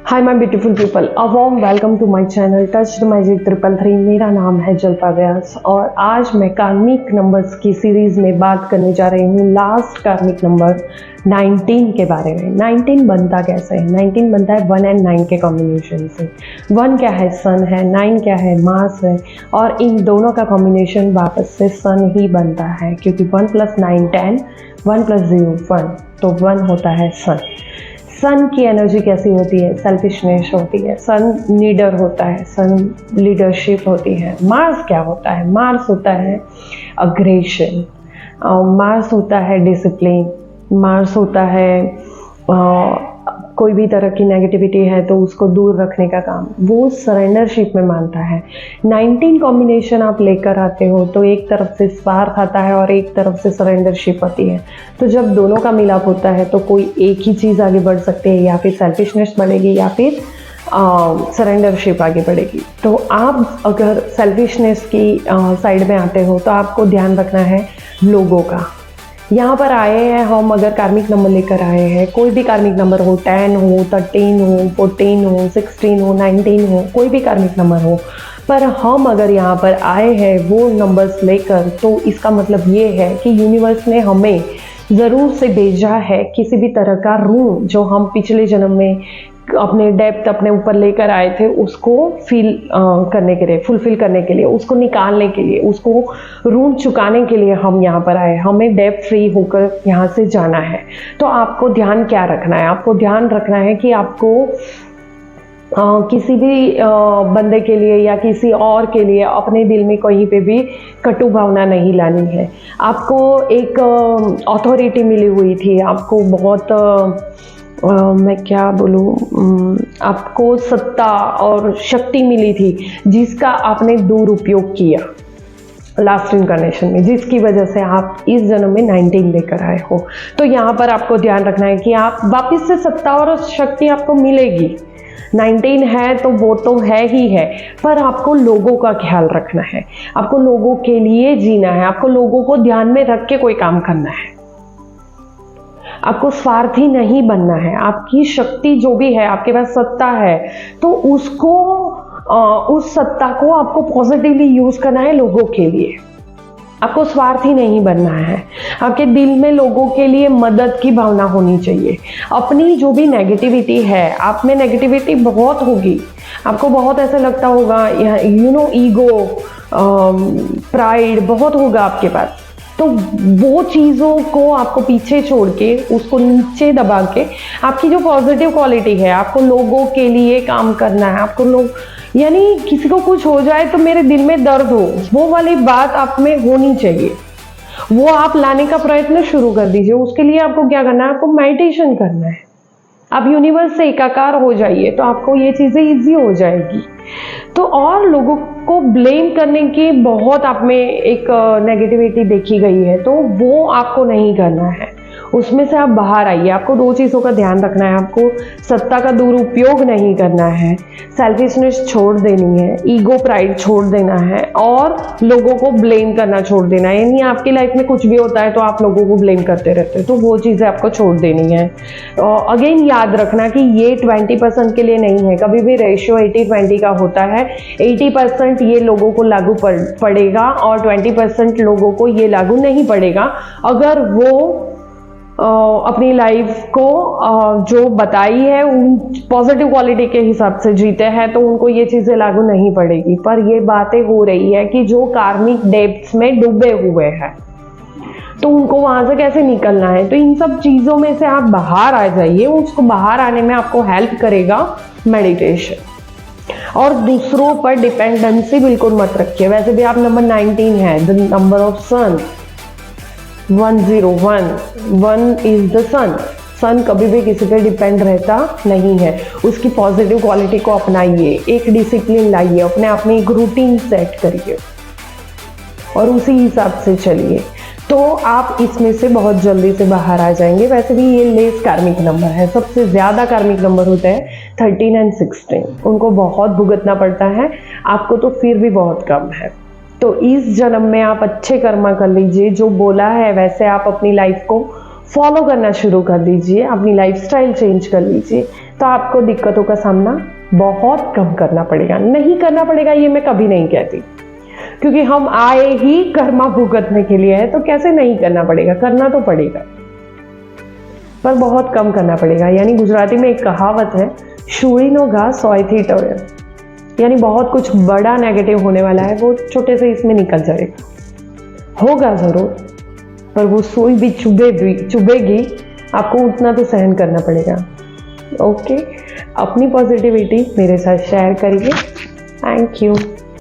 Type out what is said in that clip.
Hi my beautiful people, a warm welcome to my channel touch the magic 333। मेरा नाम है जल्पा व्यास और आज मैं कार्मिक नंबर्स की सीरीज़ में बात करने जा रही हूँ लास्ट कार्मिक नंबर 19 के बारे में। 19 बनता कैसे है? 19 बनता है 1 and 9 के कॉम्बिनेशन से। 1 क्या है? सन है। 9 क्या है? मास है। और इन दोनों का कॉम्बिनेशन वापस से सन ही बनता है, क्योंकि 1 + 9 10, 1 + 0 1, तो 1 होता है सन। सन की एनर्जी कैसी होती है? सेल्फिशनेस होती है। सन लीडर होता है, सन लीडरशिप होती है। मार्स क्या होता है? मार्स होता है अग्रेशन, मार्स होता है डिसिप्लिन, मार्स होता है कोई भी तरह की नेगेटिविटी है तो उसको दूर रखने का काम, वो सरेंडरशिप में मानता है। 19 कॉम्बिनेशन आप लेकर आते हो तो एक तरफ से स्वार्थ आता है और एक तरफ से सरेंडरशिप होती है। तो जब दोनों का मिलाप होता है तो कोई एक ही चीज़ आगे बढ़ सकती है, या फिर सेल्फिशनेस बढ़ेगी या फिर सरेंडरशिप आगे बढ़ेगी। तो आप अगर सेल्फिशनेस की साइड में आते हो तो आपको ध्यान रखना है लोगों का। यहाँ पर आए हैं हम, अगर कार्मिक नंबर लेकर आए हैं, कोई भी कार्मिक नंबर हो, 10 हो, 13 हो, 14 हो, 16 हो, 19 हो, कोई भी कार्मिक नंबर हो, पर हम अगर यहाँ पर आए हैं वो नंबर्स लेकर, तो इसका मतलब ये है कि यूनिवर्स ने हमें ज़रूर से भेजा है किसी भी तरह का ऋण जो हम पिछले जन्म में अपने डेप्थ अपने ऊपर लेकर आए थे, उसको करने के लिए, फुलफिल करने के लिए, उसको निकालने के लिए, उसको ऋण चुकाने के लिए हम यहाँ पर आए। हमें डेप्थ फ्री होकर यहाँ से जाना है। तो आपको ध्यान क्या रखना है? आपको ध्यान रखना है कि आपको किसी भी बंदे के लिए या किसी और के लिए अपने दिल में कहीं पे भी कटु भावना नहीं लानी है। आपको एक अथॉरिटी मिली हुई थी, आपको बहुत मैं क्या बोलूँ, आपको सत्ता और शक्ति मिली थी जिसका आपने दुरुपयोग किया लास्ट इनकारनेशन में, जिसकी वजह से आप इस जन्म में 19 लेकर आए हो। तो यहाँ पर आपको ध्यान रखना है कि आप वापस से सत्ता और शक्ति आपको मिलेगी। 19 है तो वो तो है ही है, पर आपको लोगों का ख्याल रखना है, आपको लोगों के लिए जीना है, आपको लोगों को ध्यान में रख के कोई काम करना है। आपको स्वार्थी नहीं बनना है। आपकी शक्ति जो भी है, आपके पास सत्ता है, तो उसको उस सत्ता को आपको पॉजिटिवली यूज करना है लोगों के लिए। आपको स्वार्थी नहीं बनना है। आपके दिल में लोगों के लिए मदद की भावना होनी चाहिए। अपनी जो भी नेगेटिविटी है, आप में नेगेटिविटी बहुत होगी, आपको बहुत ऐसा लगता होगा, ईगो, प्राइड बहुत होगा आपके पास। तो वो चीज़ों को आपको पीछे छोड़ के, उसको नीचे दबा के, आपकी जो पॉजिटिव क्वालिटी है, आपको लोगों के लिए काम करना है। आपको लोग, यानी किसी को कुछ हो जाए तो मेरे दिल में दर्द हो, वो वाली बात आप में होनी चाहिए। वो आप लाने का प्रयत्न शुरू कर दीजिए। उसके लिए आपको क्या करना है? आपको मेडिटेशन करना है। आप यूनिवर्स से एकाकार हो जाइए तो आपको ये चीज़ें इजी हो जाएगी। तो और लोगों को ब्लेम करने की बहुत आप में एक नेगेटिविटी देखी गई है, तो वो आपको नहीं करना है। उसमें से आप बाहर आइए। आपको 2 चीज़ों का ध्यान रखना है। आपको सत्ता का दुरुपयोग नहीं करना है, सेल्फिशनेस छोड़ देनी है, ईगो प्राइड छोड़ देना है, और लोगों को ब्लेम करना छोड़ देना है। यानी आपकी लाइफ में कुछ भी होता है तो आप लोगों को ब्लेम करते रहते हो, तो वो चीज़ें आपको छोड़ देनी है। अगेन याद रखना कि ये 20% के लिए नहीं है। कभी भी रेशियो 80-20 का होता है। 80% ये लोगों को लागू पड़ेगा और 20% लोगों को ये लागू नहीं पड़ेगा। अगर वो अपनी लाइफ को जो बताई है उन पॉजिटिव क्वालिटी के हिसाब से जीते हैं तो उनको ये चीज़ें लागू नहीं पड़ेगी। पर ये बातें हो रही है कि जो कार्मिक डेप्थ्स में डूबे हुए हैं, तो उनको वहाँ से कैसे निकलना है। तो इन सब चीज़ों में से आप बाहर आ जाइए। उसको बाहर आने में आपको हेल्प करेगा मेडिटेशन। और दूसरों पर डिपेंडेंसी बिल्कुल मत रखिए। वैसे भी आप नंबर 19 है, the number of sun 101, 1 is the sun. Sun कभी भी किसी पे डिपेंड रहता नहीं है। उसकी पॉजिटिव क्वालिटी को अपनाइए, एक डिसिप्लिन लाइए, अपने आप में एक रूटीन सेट करिए और उसी हिसाब से चलिए, तो आप इसमें से बहुत जल्दी से बाहर आ जाएंगे। वैसे भी ये लेस कार्मिक नंबर है। सबसे ज़्यादा कार्मिक नंबर होते हैं 13 एंड 16, उनको बहुत भुगतना पड़ता है। आपको तो फिर भी बहुत कम है। तो इस जन्म में आप अच्छे कर्मा कर लीजिए। जो बोला है वैसे आप अपनी लाइफ को फॉलो करना शुरू कर दीजिए, अपनी लाइफस्टाइल चेंज कर लीजिए, तो आपको दिक्कतों का सामना बहुत कम करना पड़ेगा। नहीं करना पड़ेगा ये मैं कभी नहीं कहती, क्योंकि हम आए ही कर्मा भुगतने के लिए है, तो कैसे नहीं करना पड़ेगा, करना तो पड़ेगा, पर बहुत कम करना पड़ेगा। यानी गुजराती में एक कहावत है, शूळीनो घा सोयथी टळे, यानी बहुत कुछ बड़ा नेगेटिव होने वाला है, वो छोटे से इसमें निकल जाएगा। होगा जरूर, पर वो सुई भी चुभेगी, आपको उतना तो सहन करना पड़ेगा। ओके, अपनी पॉजिटिविटी मेरे साथ शेयर करिए। Thank you.